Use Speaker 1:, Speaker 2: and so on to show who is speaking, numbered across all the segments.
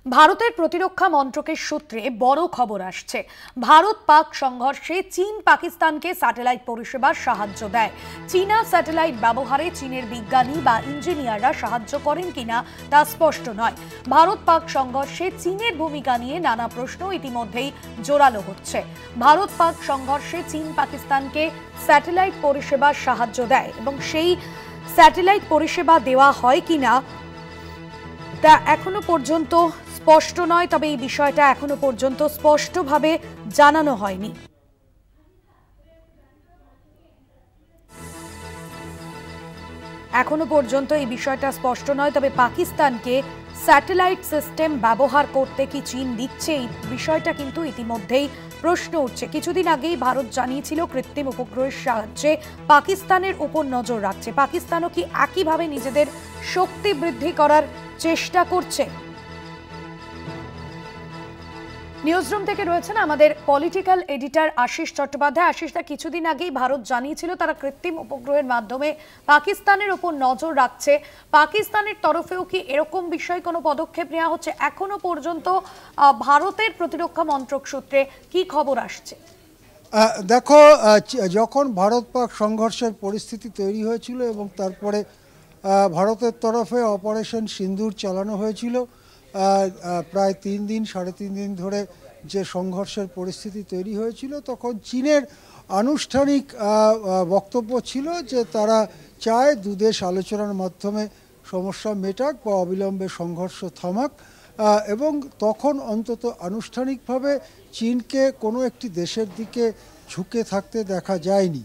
Speaker 1: ভারতের প্রতিরক্ষা মন্ত্রকের সূত্রে বড় খবর আসছে। ভারত পাক সংঘর্ষে চীন পাকিস্তানকে স্যাটেলাইট পরিষেবার সাহায্য দেয়। চীনা স্যাটেলাইট ব্যবহারে চীনের বিজ্ঞানী বা ইঞ্জিনিয়াররা সাহায্য করেন কিনা তা স্পষ্ট নয়। ভারত পাক সংঘর্ষে চীনের ভূমিকা নিয়ে নানা প্রশ্ন ইতিমধ্যেই জোরালো হচ্ছে। ভারত পাক সংঘর্ষে চীন পাকিস্তানকে স্যাটেলাইট পরিষেবার সাহায্য দেয় এবং সেই স্যাটেলাইট পরিষেবা দেওয়া হয় কিনা তা এখনো পর্যন্ত স্পষ্ট নয়। তবে এই বিষয়টা এখনো পর্যন্ত স্পষ্টভাবে জানানো হয়নি। এখনো পর্যন্ত এই বিষয়টা স্পষ্ট নয়। তবে পাকিস্তানকে স্যাটেলাইট সিস্টেম ব্যবহার করতে কি চীন দিচ্ছে, এই বিষয়টা কিন্তু ইতিমধ্যেই প্রশ্ন উঠছে। কিছুদিন আগেই ভারত জানিয়েছিল কৃত্রিম উপগ্রহের সাহায্যে পাকিস্তানের উপর নজর রাখছে। পাকিস্তানও কি একইভাবে নিজেদের শক্তি বৃদ্ধি করার চেষ্টা করছে? নিউজরুম থেকে রয়েছেন আমাদের পলিটিক্যাল এডিটর আশিস চট্টোপাধ্যায়। আশিসদা, কিছুদিন আগেই ভারত জানিয়েছিল তারা কৃত্রিম উপগ্রহের মাধ্যমে পাকিস্তানের উপর নজর রাখছে। পাকিস্তানের তরফেও কি এরকম বিষয়ে কোনো পদক্ষেপ নেওয়া হচ্ছে? এখনো পর্যন্ত ভারতের প্রতিরক্ষা মন্ত্রক সূত্রে কি খবর আসছে?
Speaker 2: দেখো, যখন ভারত পাক সংঘর্ষের পরিস্থিতি তৈরি হয়েছিল এবং তারপরে ভারতের তরফে অপারেশন সিন্দুর চালানো হয়েছিল, প্রায় 3 দিন 3.5 দিন ধরে যে সংঘর্ষের পরিস্থিতি তৈরি হয়েছিল, তখন চীনের আনুষ্ঠানিক বক্তব্য ছিল যে তারা চায় দুদেশ আলোচনার মাধ্যমে সমস্যা মেটাক বা অবিলম্বে সংঘর্ষ থামাক। এবং তখন অন্তত আনুষ্ঠানিকভাবে চীনকে কোনো একটি দেশের দিকে ঝুঁকে থাকতে দেখা যায়নি।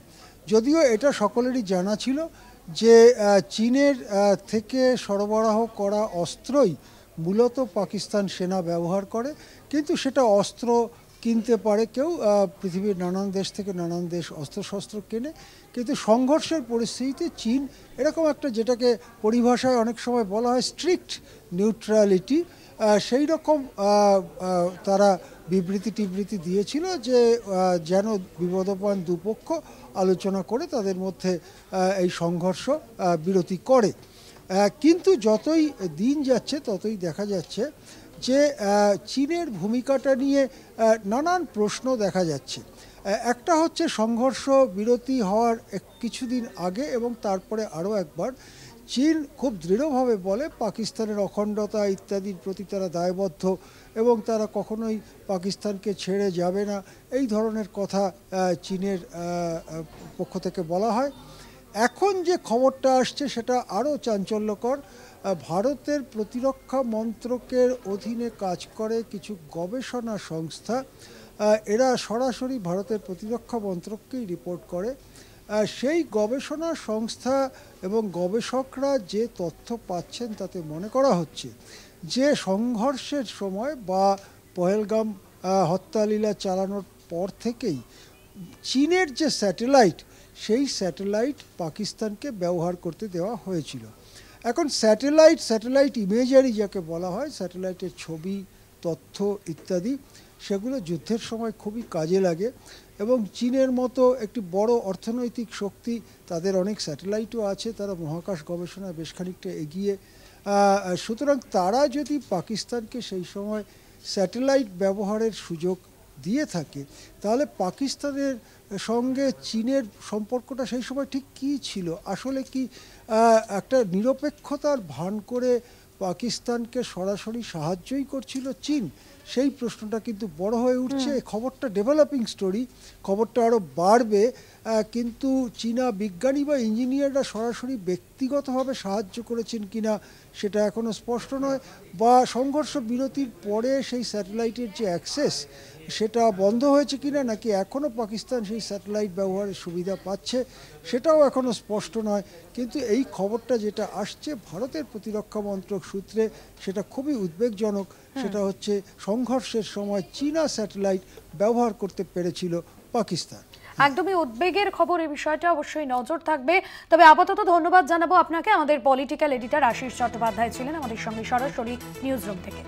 Speaker 2: যদিও এটা সকলেরই জানা ছিল যে চীনের থেকে সরবরাহ করা অস্ত্রই মূলত পাকিস্তান সেনা ব্যবহার করে, কিন্তু সেটা অস্ত্র কিনতে পারে কেউ, পৃথিবীর নানান দেশ থেকে নানান দেশ অস্ত্রশস্ত্র কেনে। কিন্তু সংঘর্ষের পরিস্থিতিতে চীন এরকম একটা, যেটাকে পরিভাষায় অনেক সময় বলা হয় স্ট্রিক্ট নিউট্রালিটি, সেই রকম তারা বিবৃতি দিয়েছিল যে যেন বিবদমান দুপক্ষ আলোচনা করে তাদের মধ্যে এই সংঘর্ষ বিরতি করে। কিন্তু যতই দিন যাচ্ছে ততই দেখা যাচ্ছে যে চীনের ভূমিকাটা নিয়ে নানান প্রশ্ন দেখা যাচ্ছে। একটা হচ্ছে সংঘর্ষ বিরতি হওয়ার কিছুদিন আগে এবং তারপরে আরও একবার চীন খুব দৃঢ়ভাবে বলে পাকিস্তানের অখণ্ডতা ইত্যাদির প্রতি তারা দায়বদ্ধ এবং তারা কখনোই পাকিস্তানকে ছেড়ে যাবে না, এই ধরনের কথা চীনের পক্ষ থেকে বলা হয়। এখন যে খবরটা আসছে সেটা আরও চাঞ্চল্যকর। ভারতের প্রতিরক্ষা মন্ত্রকের অধীনে কাজ করে কিছু গবেষণা সংস্থা, এরা সরাসরি ভারতের প্রতিরক্ষা মন্ত্রককেই রিপোর্ট করে। সেই গবেষণা সংস্থা এবং গবেষকরা যে তথ্য পাচ্ছেন তাতে মনে করা হচ্ছে যে সংঘর্ষের সময় বা পহেলগাম হত্যালীলা চালানোর পর থেকেই চীনের যে স্যাটেলাইট, সেই স্যাটেলাইট পাকিস্তানকে ব্যবহার করতে দেওয়া হয়েছিল। এখন স্যাটেলাইট ইমেজারি যাকে বলা হয়, স্যাটেলাইটের ছবি, তথ্য ইত্যাদি, সেগুলো যুদ্ধের সময় খুবই কাজে লাগে এবং চীনের মতো একটি বড় অর্থনৈতিক শক্তি, তাদের অনেক স্যাটেলাইটও আছে, তারা মহাকাশ গবেষণায় বেশ খানিকটা এগিয়ে। সুতরাং তারা যদি পাকিস্তানকে সেই সময় স্যাটেলাইট ব্যবহারের সুযোগ দিয়ে থাকে, তাহলে পাকিস্তানের সঙ্গে চীনের সম্পর্কটা সেই সময় ঠিক কী ছিল? আসলে কি একটা নিরপেক্ষতার ভান করে পাকিস্তানকে সরাসরি সাহায্যই করছিল চীন? সেই প্রশ্নটা কিন্তু বড় হয়ে উঠছে। খবরটা ডেভেলপিং স্টোরি, খবরটা আরও বাড়বে, কিন্তু চীনা বিজ্ঞানী বা ইঞ্জিনিয়াররা সরাসরি ব্যক্তিগতভাবে সাহায্য করেছেন কিনা সেটা এখনও স্পষ্ট নয়। বা সংঘর্ষ বিরতির পরে সেই স্যাটেলাইটের যে অ্যাক্সেস সেটা বন্ধ হয়েছে কিনা, নাকি এখনও পাকিস্তান সেই স্যাটেলাইট ব্যবহারের সুবিধা পাচ্ছে সেটাও এখনও স্পষ্ট নয়। কিন্তু এই খবরটা যেটা আসছে ভারতের প্রতিরক্ষা মন্ত্রক সূত্রে, সেটা খুবই উদ্বেগজনক। সেটা হচ্ছে সংঘর্ষের সময় চীনা স্যাটেলাইট ব্যবহার করতে পেরেছিল পাকিস্তান।
Speaker 1: একদমই উদ্বেগের খবর, এই বিষয়টা অবশ্যই নজর থাকবে। তবে আপাতত ধন্যবাদ জানাবো আপনাকে। আমাদের পলিটিক্যাল এডিটর আশিস চট্টোপাধ্যায় ছিলেন আমাদের সঙ্গে সরাসরি নিউজরুম থেকে।